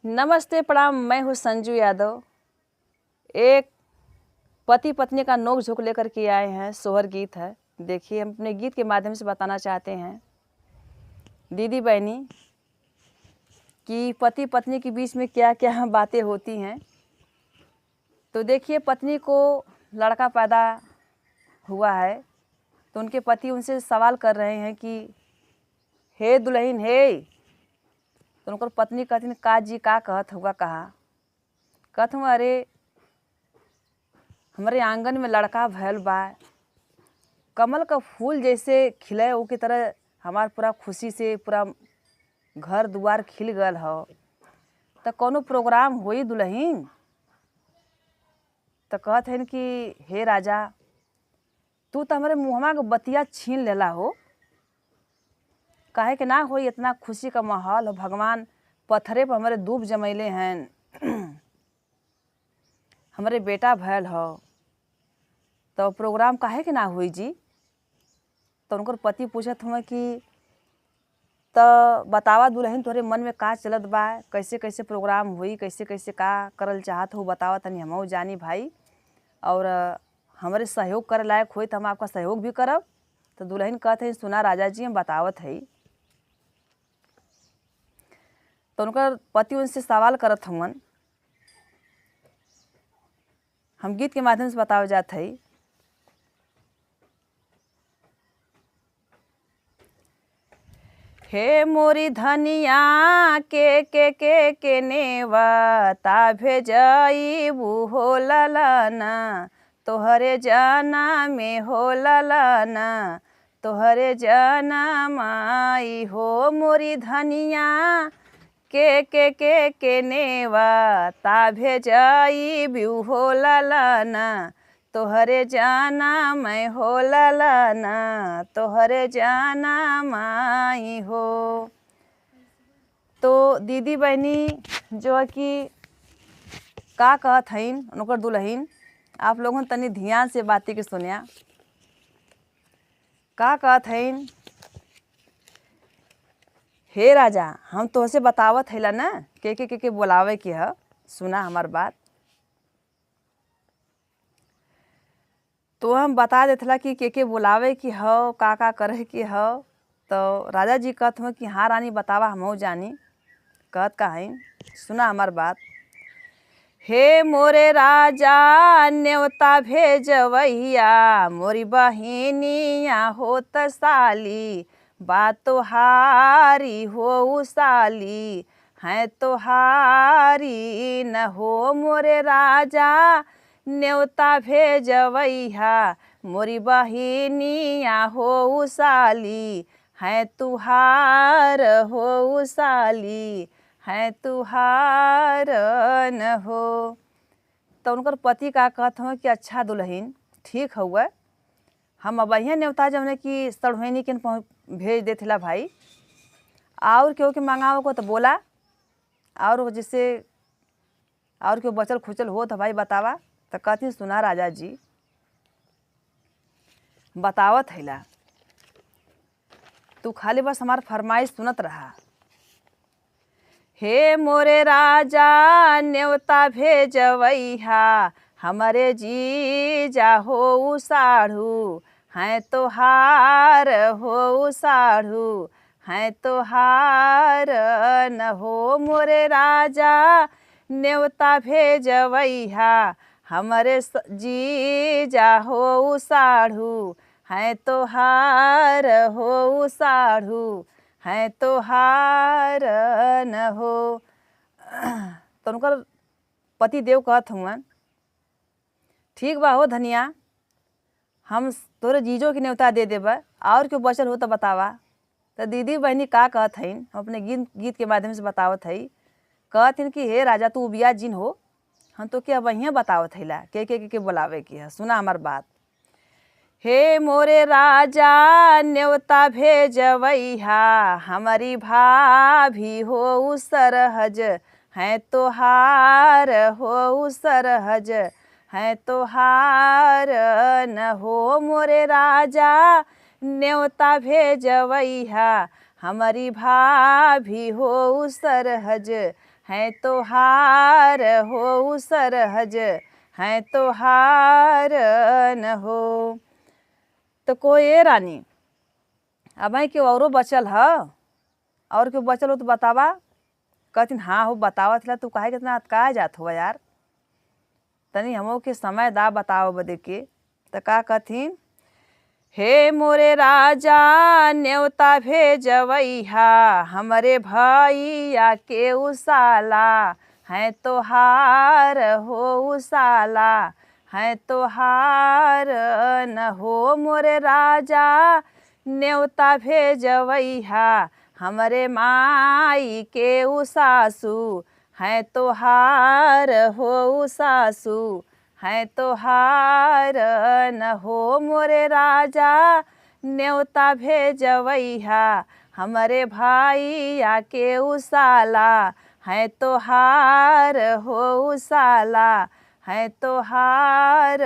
नमस्ते प्रणाम। मैं हूँ संजू यादव। एक पति पत्नी का नोक झोंक लेकर के आए हैं। सोहर गीत है। देखिए, हम अपने गीत के माध्यम से बताना चाहते हैं दीदी बहनी कि पति पत्नी के बीच में क्या क्या बातें होती हैं। तो देखिए, पत्नी को लड़का पैदा हुआ है तो उनके पति उनसे सवाल कर रहे हैं कि हे दुल्हन हे। तो उनकर पत्नी कहती का जी का कहत हुआ कहा कहत हुआ अरे हमारे आंगन में लड़का भैल बा, कमल का फूल जैसे खिले वो की तरह हमार पूरा खुशी से पूरा घर दुआर खिल गल हो। तो कोनो प्रोग्राम होई दुल्हन। तो कहत हैं कि हे राजा तू तो हमारे मुँहमा के बतिया छीन लेला हो, काहे के ना होई। इतना खुशी का माहौल हो, भगवान पत्थरे पर हमारे दूब जमैले हैं हमारे बेटा भैल हो, तो प्रोग्राम काहे के ना हुई जी। तो उनकर पति पूछत हुए कि तो बतावा दुल्हन तोहरे मन में का चलत बा, कैसे कैसे प्रोग्राम हुई, कैसे कैसे का करल चाहत हो बतावा तनी हमहू जानी भाई, और हमारे सहयोग करे लायक होई तो हम आपका सहयोग भी करब। तो दुल्हन कहते हैं सुना राजा जी हम बतावत है। तो उनका पति उनसे सवाल करत हुवन, हम गीत के माध्यम से बतावे जात है। हे मोरी धनिया के नेवता भेजईबू हो ललना, तोहरे जाना में हो ललना, तोहरे जाना माई हो। मोरी धनिया के नेवता भेजईबू हो ललना, तोहरे जाना मैं हो ललना, तोहरे जाना माई हो। तो दीदी बहनी जो है कि का कहत हईन उनकर दुल्हन, आप लोगों तनी ध्यान से बाती के सुनिया। का कहत हईन, हे राजा हम तोहसे बतावत हैला ना के बोलावे के ह, सुना हमार बात। तो हम बता देथला कि के बुलावे की हो, का करे की हो। तो राजा जी कहत हुए कि हाँ रानी बतावा हमहू जानी। कहत का है सुना हमार बात। हे मोरे राजा न्योता भेजवैया, मोरी बहिनिया होत साली, बात तोहारी हो साली है तोहारी न हो। मोरे राजा न्योता भेजवैया, मोरी बहिनिया हो साली है तुहार हो साली है तुहार न हो। तो उनकर पति का कहत हुए कि अच्छा दुल्हन ठीक हुआ, हम अब अहिया न्योता जौने कि सड़ोनी के भेज देथिला भाई, और क्यों के मंगाओ को तो बोला, और जिससे और क्यों बचल खुचल हो तो भाई बतावा। तो कहती सुना राजा जी बतावत हैला, तू खाली बस हमार फरमाइश सुनत रहा। हे मोरे राजा न्योता भेजवैया, हमारे जीजा हो साढ़ू हैं तोहार हो साढ़ू हैं तोहार न हो। मोरे राजा न्योता भेजवैया, हमारे जीजा हो साढ़ू हैं तोहार हो साढ़ू हैं तोहार न हो। तो उनकर पति देव कहत हुआ ठीक बा हो धनिया, हम तोरे जीजो की न्योता दे देबा, और क्यों बचल हो तो बतावा। तो दीदी बहनी का कहत हईन, हम अपने गीत के माध्यम से बतावत हई। कहत हईन कि हे राजा तू उबिया जिन हो, हम तो क्या वहीं बतावत हैला के बोलावे की है। सुना हमार बात। हे मोरे राजा न्योता भेजवैया, हमारी भाभी हो सरहज हैं तोहार हो सरहज हैं तोहार न हो। मोरे राजा न्योता भेजवैया, हमारी भाभी हो सरहज है तोहार हो सरहज है तोहार न हो। तो कोई रानी अब क्यों औरो बचल ह और क्यों बचल हो तो बतावा। कहतीन हाँ हो बतावत ला तू काहे कितना अतकाय जात हो यार, तनी हमो के समय दा बताओ बदे के। तो का कहथिन, हे मोरे राजा न्योता भेजवैहा हमरे भैया के उसाला है तोहार हो उसाला है तोहार न हो। मोरे राजा न्योता भेजवैहा हमरे माई के उसासू है तोहार हो सासू है तोहार न हो। मोरे राजा न्योता भेजवैहा हमरे भैया के उसाला है तोहार हो उसाला है तोहार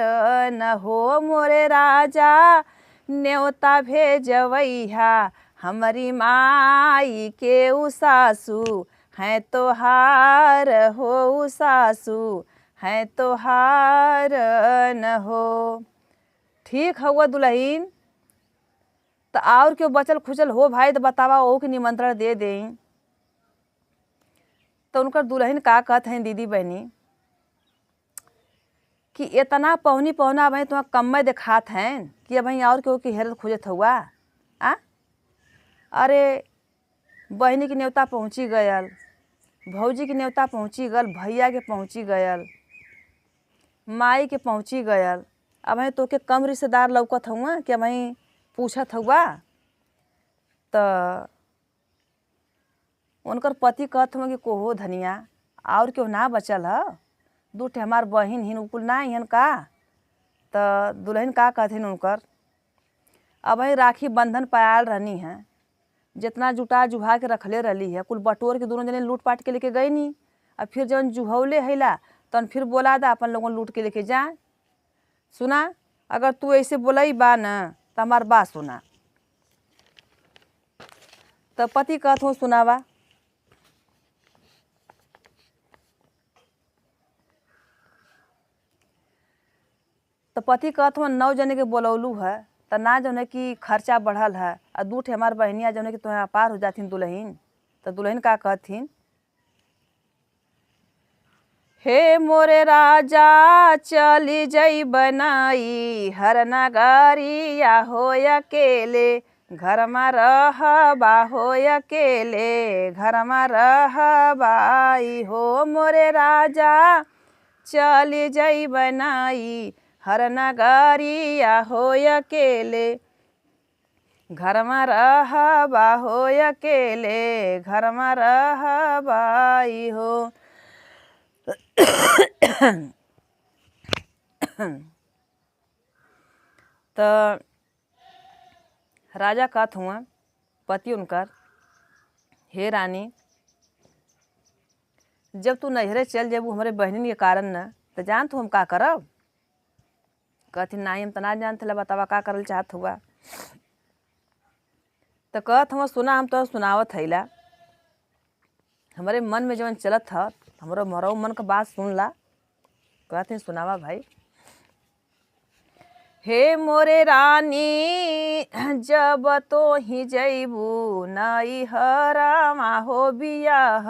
न हो। मोरे राजा न्योता भेजवैहा हमारी माई के उसासू है तोहार हो सासू है तोहार न हो। ठीक हुआ दुल्हीन, तो और क्यों बचल खुचल हो भाई तो बतावा ओ के निमंत्रण दे दें। तो उनकर दुल्हीन का कहत हैं दीदी बहनी कि इतना पहुनी पहुना भाई तुम्हारा कम्मे दिखात हैं कि अब और क्यों की हेरत खोजत हुआ आ। अरे बहनी की न्योता पहुँची गयल, भौजी की न्योता पहुँची गल, भैया के पहुँची गयल, माई के पहुँची गयल। अब तो के कम रिश्तेदार लौकत हुआ कि अब पूछत हुआ। तो उनकर पति कहत हुआ कि कोहो धनिया और क्यों ना बचल है, दू ठे हमार बहिन हिन उकुल ना हन का। तो दुल्हन का कहथिन उनकर, अब राखी बंधन पायल रहनी है, जितना जुटा जुहा के रखले रही है कुल बटोर के दोनों जने लूट पाट के लेके गई नी। अब फिर जब जुहौले हैला तन फिर बोला दा अपन लोगों लूट के लेके जाए। सुना अगर तू ऐसे बोलई बा न तो हमार बात सुना। तो पति कहत हो सुनावा। तो पति कहत हो 9 जने के बोलौलू है तो ना जो है कि खर्चा बढ़ल है और दू ठे हमार बहनिया जो है कि तुम्हें पार हो जाथिन दुल्हीन। तो दुल्हन का कहथिन, हे मोरे राजा चली जई बनाई हर नगरिया हो अकेले घर में रहबा हो अकेले घर में रहबाई हो। मोरे राजा चली जई बनाई हर नगरिया हो अकेले घर में रहबा हो अकेले घर में रहबाई हो। तो राजा कहत हुआ पति उनकर, हे रानी जब तू नैहरे चल जेबू हमारे बहनिन के कारण न तो जान तू हम का करब। कहथिन नहीं हम तो ना जानते ला, बतावा का करल चाहत हुआ। तो कहत हुआ सुना हम तो सुनावत हैला, हमारे मन में जवन चलत है हमारो मरो मन का बात सुन ला। कहथिन सुनावा भाई। हे मोरे रानी जब तो ही जैबू नई हरामा हो बियाह